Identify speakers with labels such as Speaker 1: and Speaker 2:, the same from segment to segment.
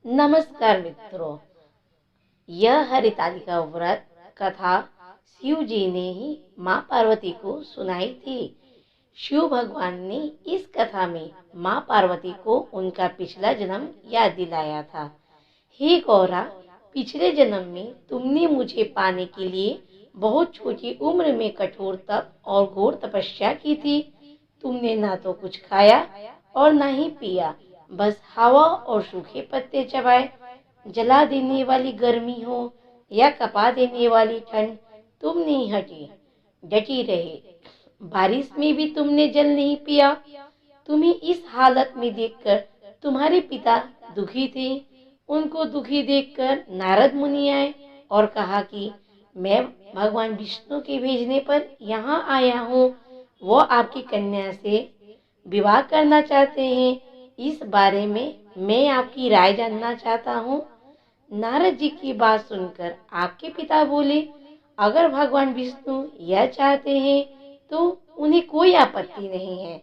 Speaker 1: नमस्कार मित्रों, यह हरितालिका व्रत कथा शिव जी ने ही माँ पार्वती को सुनाई थी। शिव भगवान ने इस कथा में माँ पार्वती को उनका पिछला जन्म याद दिलाया था। हे गौरा, पिछले जन्म में तुमने मुझे पाने के लिए बहुत छोटी उम्र में कठोर तप और घोर तपस्या की थी। तुमने ना तो कुछ खाया और ना ही पिया, बस हवा और सूखे पत्ते चबाए। जला देने वाली गर्मी हो या कपा देने वाली ठंड, तुम नहीं हटी, डटी रहे। बारिश में भी तुमने जल नहीं पिया। तुम्हें इस हालत में देखकर तुम्हारे पिता दुखी थे। उनको दुखी देखकर नारद मुनि आए और कहा कि मैं भगवान विष्णु के भेजने पर यहाँ आया हूँ। वो आपकी कन्या से विवाह करना चाहते हैं। इस बारे में मैं आपकी राय जानना चाहता हूँ। नारद जी की बात सुनकर आपके पिता बोले, अगर भगवान विष्णु यह चाहते हैं तो उन्हें कोई आपत्ति नहीं है,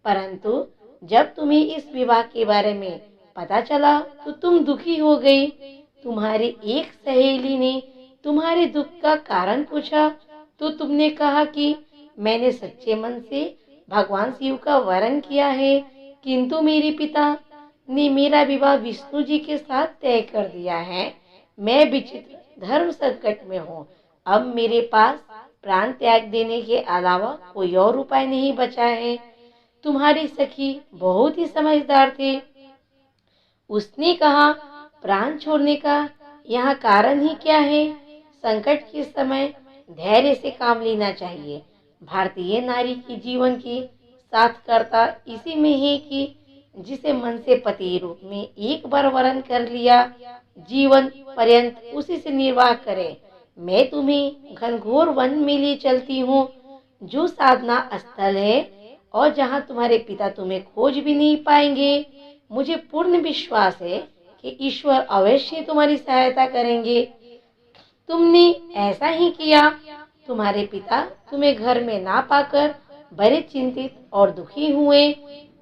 Speaker 1: परंतु जब तुम्हें इस विवाह के बारे में पता चला तो तुम दुखी हो गई। तुम्हारी एक सहेली ने तुम्हारे दुख का कारण पूछा तो तुमने कहा कि मैंने सच्चे मन से भगवान शिव का वरण किया है, किंतु मेरे पिता ने मेरा विवाह विष्णु जी के साथ तय कर दिया है। मैं विचित्र धर्म संकट में हूँ। अब मेरे पास प्राण त्याग देने के अलावा कोई और उपाय नहीं बचा है। तुम्हारी सखी बहुत ही समझदार थे। उसने कहा, प्राण छोड़ने का यहाँ कारण ही क्या है? संकट के समय धैर्य से काम लेना चाहिए। भारतीय नारी की जीवन की सार्थकता इसी में है कि जिसे मन से पति रूप में एक बार वरण कर लिया, जीवन पर्यंत उसी से निर्वाह करे। मैं तुम्हें घनघोर वन में ले चलती हूँ, जो साधना स्थल है और जहाँ तुम्हारे पिता तुम्हें खोज भी नहीं पाएंगे। मुझे पूर्ण विश्वास है कि ईश्वर अवश्य तुम्हारी सहायता करेंगे। तुमने ऐसा ही किया। तुम्हारे पिता तुम्हें घर में ना पाकर बड़े चिंतित और दुखी हुए।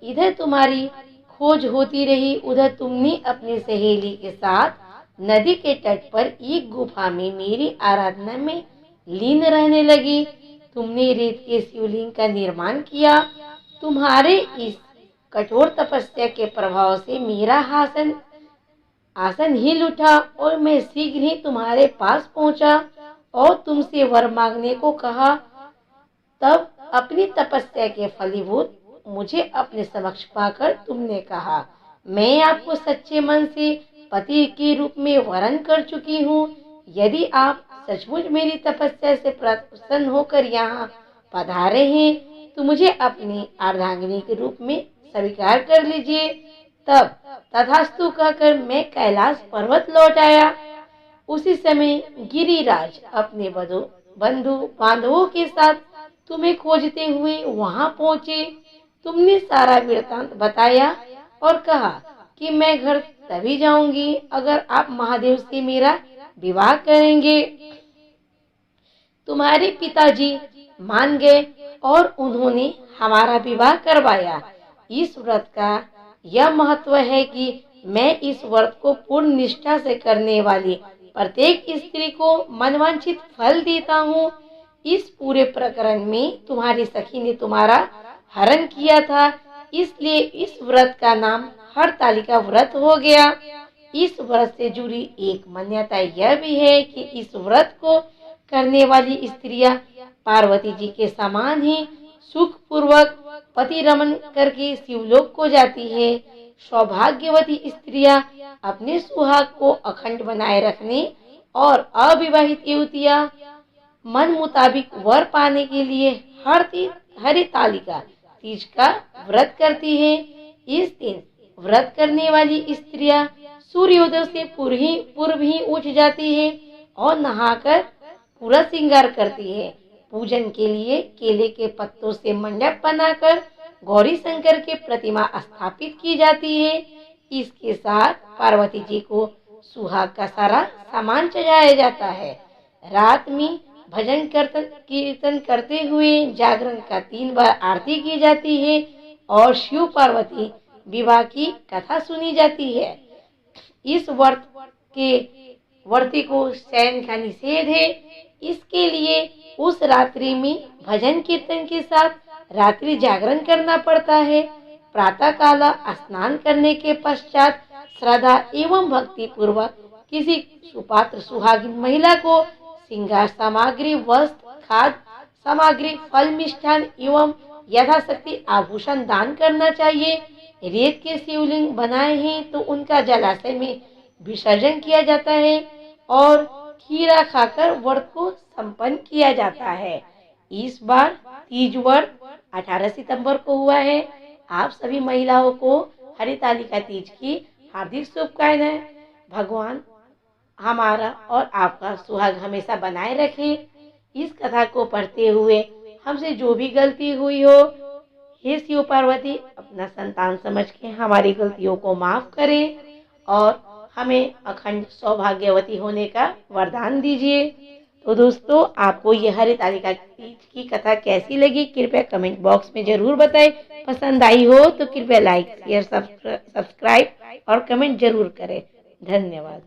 Speaker 1: इधर तुम्हारी खोज होती रही, उधर तुमने अपनी सहेली के साथ नदी के तट पर एक गुफा में मेरी आराधना में लीन रहने लगी। तुमने रेत के शिवलिंग का निर्माण किया। तुम्हारे इस कठोर तपस्या के प्रभाव से मेरा आसन हिल उठा और मैं शीघ्र ही तुम्हारे पास पहुंचा और तुमसे वर मांगने को कहा। तब अपनी तपस्या के फलीभूत मुझे अपने समक्ष पाकर तुमने कहा, मैं आपको सच्चे मन से पति के रूप में वरण कर चुकी हूँ। यदि आप सचमुच मेरी तपस्या से प्रसन्न होकर यहाँ पधारे हैं तो मुझे अपनी अर्धांगिनी के रूप में स्वीकार कर लीजिए। तब तथास्तु कहकर मैं कैलाश पर्वत लौट आया। उसी समय गिरिराज अपने बंधु बांधवों के साथ तुम्हें खोजते हुए वहां पहुंचे। तुमने सारा वृत्तांत बताया और कहा कि मैं घर तभी जाऊंगी अगर आप महादेव से मेरा विवाह करेंगे। तुम्हारे पिताजी मान गए और उन्होंने हमारा विवाह करवाया। इस व्रत का यह महत्व है कि मैं इस व्रत को पूर्ण निष्ठा से करने वाली प्रत्येक स्त्री को मनवांछित फल देता हूँ। इस पूरे प्रकरण में तुम्हारी सखी ने तुम्हारा हरण किया था, इसलिए इस व्रत का नाम हरतालिका व्रत हो गया। इस व्रत से जुड़ी एक मान्यता यह भी है कि इस व्रत को करने वाली स्त्रियां पार्वती जी के समान ही सुख पूर्वक पति रमन करके शिवलोक को जाती है। सौभाग्यवती स्त्रियां अपने सुहाग को अखंड बनाए रखने और अविवाहित युवतियां मन मुताबिक वर पाने के लिए हरितालिका तीज का व्रत करती है। इस दिन व्रत करने वाली स्त्रियां सूर्योदय से पूर्व ही उठ जाती है और नहाकर पूरा श्रृंगार करती है। पूजन के लिए केले के पत्तों से मंडप बनाकर गौरी शंकर की प्रतिमा स्थापित की जाती है। इसके साथ पार्वती जी को सुहाग का सारा सामान चढ़ाया जाता है। रात में भजन कीर्तन करते हुए जागरण का 3 बार आरती की जाती है और शिव पार्वती विवाह की कथा सुनी जाती है। इस व्रती को शयन का निषेध है। इसके लिए उस रात्रि में भजन कीर्तन के साथ रात्रि जागरण करना पड़ता है। प्रातः काल स्नान करने के पश्चात श्रद्धा एवं भक्ति पूर्वक किसी सुपात्र सुहागिन महिला को श्रृंगार सामग्री, वस्त्र, खाद्य सामग्री, फल, मिष्ठान एवं यथाशक्ति आभूषण दान करना चाहिए। रेत के शिवलिंग बनाए हैं तो उनका जलाशय में विसर्जन किया जाता है और खीरा खाकर व्रत को संपन्न किया जाता है। इस बार तीज व्रत 18 सितंबर को हुआ है। आप सभी महिलाओं को हरितालिका तीज की हार्दिक शुभकामनाएं। भगवान हमारा और आपका सुहाग हमेशा बनाए रखें। इस कथा को पढ़ते हुए हमसे जो भी गलती हुई हो, हे शिव पार्वती अपना संतान समझ के हमारी गलतियों को माफ करें और हमें अखंड सौभाग्यवती होने का वरदान दीजिए। तो दोस्तों, आपको यह हरितालिका तीज की कथा कैसी लगी कृपया कमेंट बॉक्स में जरूर बताएं। पसंद आई हो तो कृपया लाइक, शेयर, सब्सक्राइब और कमेंट जरूर करें। धन्यवाद।